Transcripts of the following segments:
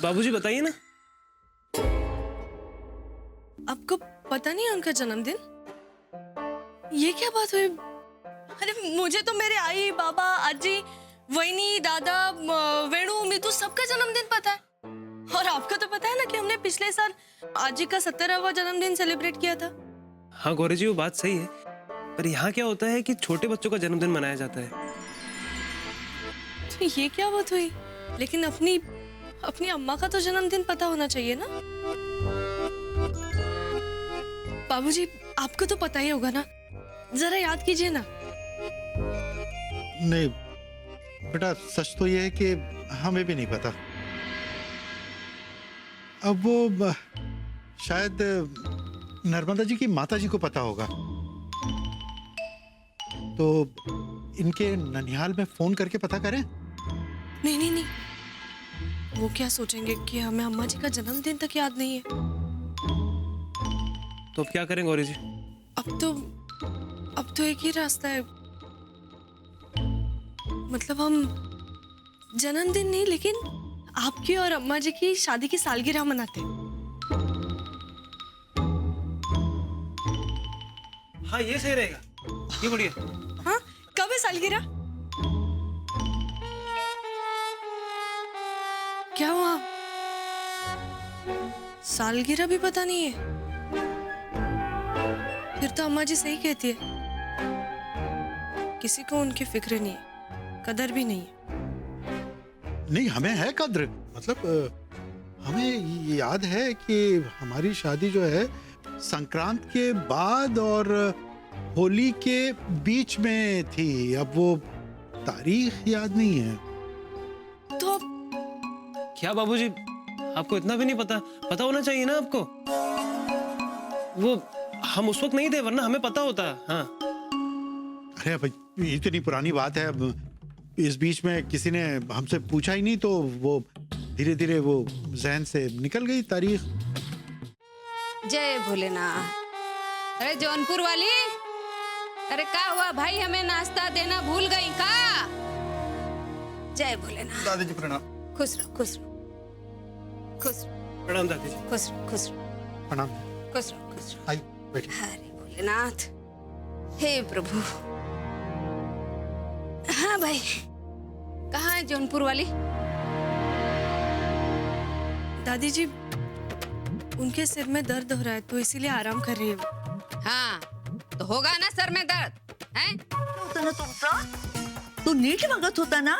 बाबूजी बताइए ना। आपको पता नहीं है उनका जन्मदिन? ये क्या बात हुई? अरे मुझे तो मेरे आई, बाबा, आजी, वहीनी, दादा, वेणु, मीतू सबका जन्मदिन पता है। और आपको तो पता है ना कि हमने पिछले साल आजी का 70वां जन्मदिन सेलिब्रेट किया था। हाँ गौरी जी, वो बात सही है, पर यहाँ क्या होता है कि छोटे बच्चों का जन्मदिन मनाया जाता है। तो ये क्या बात हुई? लेकिन अपनी अम्मा का तो जन्मदिन पता होना चाहिए ना। बाबूजी, आपको तो पता ही होगा ना, जरा याद कीजिए ना। नहीं बेटा, सच तो ये है कि हमें भी नहीं पता। अब वो शायद नर्मदा जी की माता जी को पता होगा, तो इनके ननिहाल में फोन करके पता करें। नहीं नहीं नहीं, वो क्या सोचेंगे कि हमें अम्मा जी का जन्मदिन तक याद नहीं है। तो अब क्या करें गौरी जी? अब तो एक ही रास्ता है। मतलब हम जन्मदिन नहीं, लेकिन आपकी और अम्मा जी की शादी की सालगिरह मनाते हैं। हाँ ये सही रहेगा, ये बढ़िया। हाँ, कब है सालगिरह? क्या हुआ? सालगिरह भी पता नहीं है? फिर तो अम्मा जी सही कहती है, किसी को उनकी फिक्र नहीं है, कदर भी नहीं है। नहीं, हमें है कद्र। मतलब हमें याद है कि हमारी शादी जो है संक्रांत के बाद और होली के बीच में थी। अब वो तारीख याद नहीं है। तो अब क्या बाबूजी, आपको इतना भी नहीं पता? पता होना चाहिए ना आपको। वो हम उस वक्त नहीं थे, वरना हमें पता होता। हाँ अरे भाई, इतनी पुरानी बात है। अब इस बीच में किसी ने हमसे पूछा ही नहीं, तो वो धीरे धीरे वो जहन से निकल गई तारीख। जय भोलेनाथ। अरे जौनपुर वाली, अरे क्या हुआ भाई, हमें नाश्ता देना भूल गई का? जय भोलेनाथ। दादी जी प्रणाम। खुश रहो, खुश रहो, खुश रहो, प्रणाम दादी जी। खुश रहो, खुश रहो, प्रणाम। खुश रहो, खुश रहो। आई बैठी। हरे भोलेनाथ, हे प्रभु। हाँ भाई, कहाँ है जौनपुर वाली? दादी जी, उनके सिर में दर्द हो रहा है, तो इसीलिए आराम कर रही है वो। हाँ, तो होगा ना सर में दर्द, हैं? होतं ना तुमचं? तू नीट वागत होता ना?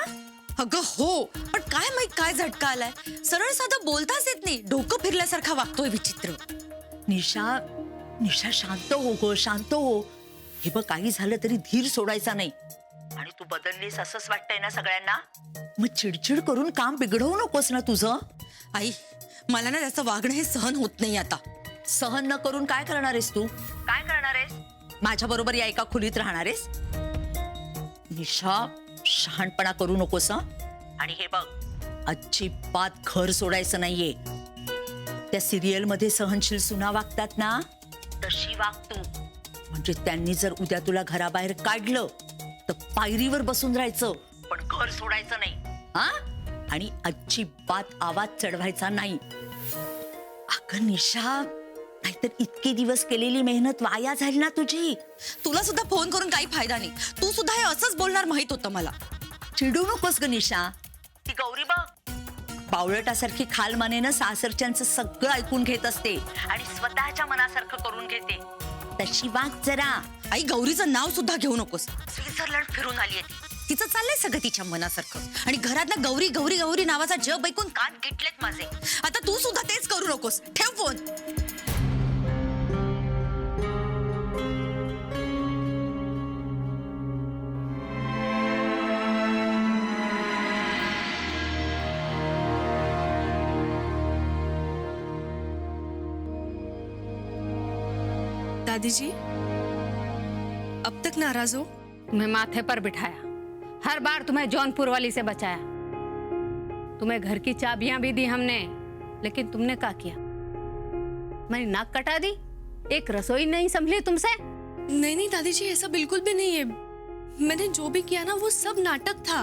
अगं हो, पण काय माहित काय झटका आलाय. सरळ साधं बोलताच येत नाही, डोकं फिरल्यासारखा वागतोय विचित्र. निशा, निशा शांत हो गो, शांत हो. हे बघ, काही झालं तरी धीर सोडायचा नाही. आणि तू बदललीस असंच वाटतंय ना सगळ्यांना? मग चिडचिड करून काम बिघडवू नकोस ना तुझं. आई, मला ना त्याचं वागणं हे सहन होत नाही आता. सहन न करून काय करणार आहेस तू? काय करणार आहेस? माझ्या बरोबर या एका खोलीत राहणार आहेस? निशा, शहाणपणा करू नकोस हं. आणि हे बघ, अजिबात घर सोडायचं नाहीये. त्या सिरियल मध्ये सहनशील सुना वागतात ना, तशी वाग तू. म्हणजे त्यांनी जर उद्या तुला घराबाहेर काढलं तर पायरीवर बसून राहायचं, पण घर सोडायचं नाही. हा? आणि अजिबात आवाज चढवायचा नाही. अगं निशा, नाहीतर इतके दिवस केलेली मेहनत वाया झाली ना तुझी. तुला सुद्धा फोन करून काही फायदा नाही. तू सुद्धा हे असंच बोलणार माहित होतं मला. चिडू नकोस ग निशा. ती गौरी बघ, बावळटासारखी खालमानेनं सासरच्यांचं सगळं ऐकून घेत असते आणि स्वतःच्या मनासारखं करून घेते. तशी वाग जरा. आई, गौरीचं नाव सुद्धा घेऊ नकोस. स्वित्झर्लंड फिरून आली आहे ती. तिचं चाललंय सगळं तिच्या मनासारखं. आणि घरात ना गौरी गौरी गौरी नावाचा जप ऐकून कान किटलेत माझे. आता तू सुद्धा तेच करू नकोस. ठेव फोन. दादी जी, अब तक नाराज हो? तुम्हें माथे पर बिठाया, हर बार तुम्हें जौनपुर वाली से बचाया, तुम्हें घर की चाबियां भी दी हमने, लेकिन तुमने क्या किया? मेरी नाक कटा दी, एक रसोई नहीं संभली तुमसे। नहीं नहीं दादी जी, ऐसा बिल्कुल भी नहीं है। मैंने जो भी किया ना, वो सब नाटक था।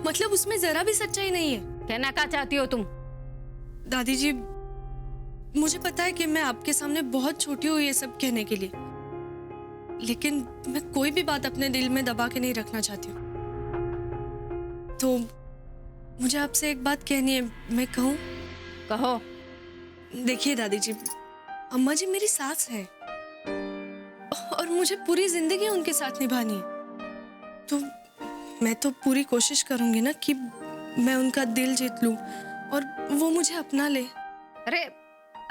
मतलब उसमें जरा भी सच्चाई नहीं है। कहना क्या चाहती हो तुम? दादी जी, मुझे पता है कि मैं आपके सामने बहुत छोटी हूँ ये सब कहने के लिए, लेकिन मैं कोई भी बात अपने दिल में दबा के नहीं रखना चाहती हूँ। तो मुझे आपसे एक बात कहनी है, मैं कहूँ? कहो। देखिए दादी जी, अम्मा जी मेरी सास है और मुझे पूरी जिंदगी उनके साथ निभानी है। तो मैं तो पूरी कोशिश करूंगी ना कि मैं उनका दिल जीत लूं और वो मुझे अपना ले। अरे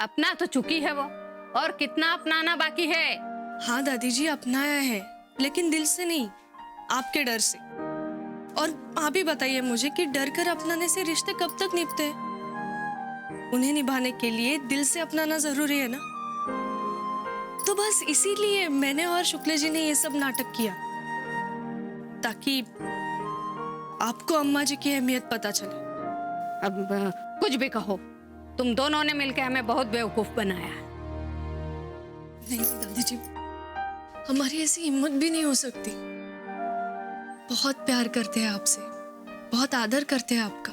अपना तो चुकी है वो, और कितना अपनाना बाकी है? हाँ दादी जी, अपनाया है, लेकिन दिल से नहीं, आपके डर से। और आप ही बताइए मुझे कि डर कर अपनाने से रिश्ते कब तक निभते हैं? उन्हें निभाने के लिए दिल से अपनाना जरूरी है ना। तो बस इसीलिए मैंने और शुक्ला जी ने ये सब नाटक किया, ताकि आपको अम्मा जी की अहमियत पता चले। अब कुछ भी कहो, तुम दोनों ने मिलकर हमें बहुत बेवकूफ बनाया है। नहीं दादी जी, हमारी ऐसी हिम्मत भी नहीं हो सकती। बहुत प्यार करते हैं आपसे, बहुत आदर करते हैं आपका।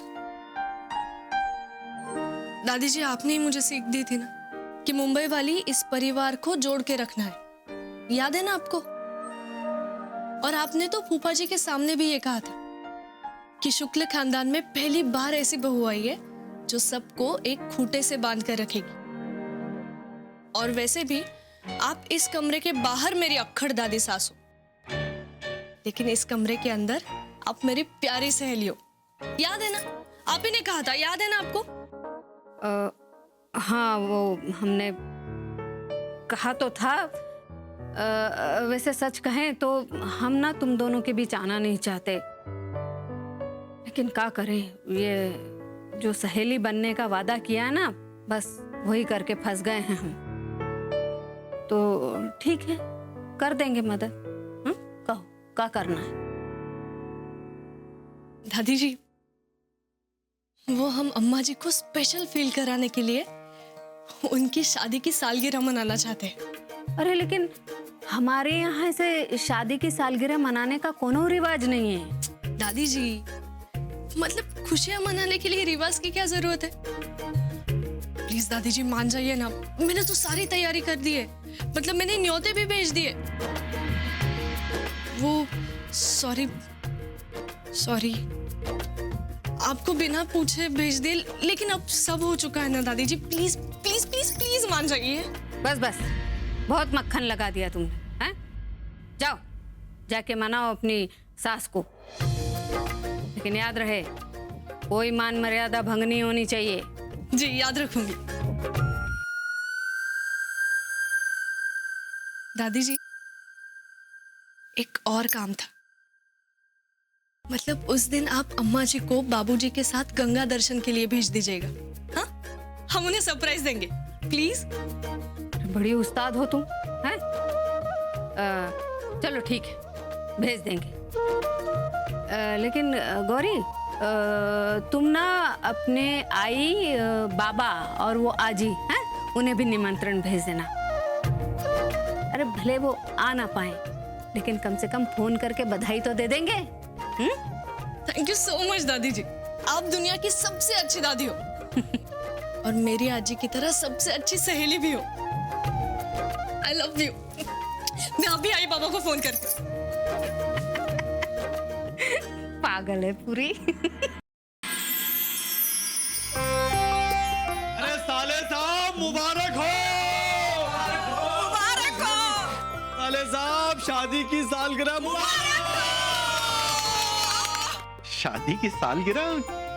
दादी जी, आपने ही मुझे सीख दी थी ना कि मुंबई वाली इस परिवार को जोड़ के रखना है, याद है ना आपको? और आपने तो फूफा जी के सामने भी ये कहा था कि शुक्ल खानदान में पहली बार ऐसी बहू आई है जो सबको एक खूंटे से बांध कर रखेगी। और वैसे भी आप इस कमरे के बाहर मेरी अक्खड़ दादी सास हो, लेकिन इस कमरे के अंदर आप मेरी प्यारी सहेली हो। याद है ना, आप ही ने कहा था, याद है ना आपको? हाँ, वो हमने कहा तो था। वैसे सच कहें तो हम ना तुम दोनों के बीच आना नहीं चाहते, लेकिन क्या करें, ये जो सहेली बनने का वादा किया है ना, बस वही करके फंस गए हैं हम। तो ठीक है, कर देंगे मदद। कहो क्या करना है? दादी जी, वो हम अम्मा जी को स्पेशल फील कराने के लिए उनकी शादी की सालगिरह मनाना चाहते हैं। अरे लेकिन हमारे यहाँ से शादी की सालगिरह मनाने का कोनो रिवाज नहीं है। दादी जी, मतलब खुशियां मनाने के लिए रिवाज की क्या जरूरत है? प्लीज दादी जी मान जाइए ना, मैंने तो सारी तैयारी कर दी है, मतलब मैंने न्योते भी भेज दिए। वो सॉरी आपको बिना पूछे भेज दिए, लेकिन अब सब हो चुका है ना दादी जी, प्लीज प्लीज प्लीज प्लीज मान जाइए। बस बहुत मक्खन लगा दिया तुमने, हैं? जाओ जाके मनाओ अपनी सास को, लेकिन याद रहे कोई मान मर्यादा भंग नहीं होनी चाहिए। जी याद रखूंगी। दादी जी, एक और काम था। मतलब उस दिन आप अम्मा जी को बाबूजी के साथ गंगा दर्शन के लिए भेज दीजिएगा। हाँ, हम उन्हें सरप्राइज देंगे, प्लीज। बड़ी उस्ताद हो तुम, हैं? चलो ठीक है, भेज देंगे। लेकिन गौरी, तुम ना अपने आई, बाबा और वो आजी, हैं, उन्हें भी निमंत्रण भेज देना। अरे भले वो आ ना पाए, लेकिन कम से कम फोन करके बधाई तो दे देंगे। थैंक यू सो मच दादी जी, आप दुनिया की सबसे अच्छी दादी हो और मेरी आजी की तरह सबसे अच्छी सहेली भी हो। I love you. मैं अभी आई बाबा को फोन करती। पागल है पूरी। अरे साले साहब मुबारक हो, मुबारक हो। साले साहब शादी की सालगिरह मुबारक। शादी की सालगिरह?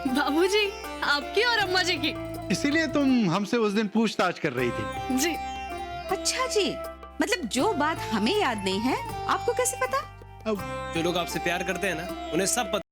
बाबूजी, आपकी और अम्मा जी की। इसीलिए तुम हमसे उस दिन पूछताछ कर रही थी? जी। अच्छा जी, मतलब जो बात हमें याद नहीं है, आपको कैसे पता? अब जो लोग आपसे प्यार करते हैं ना, उन्हें सब पता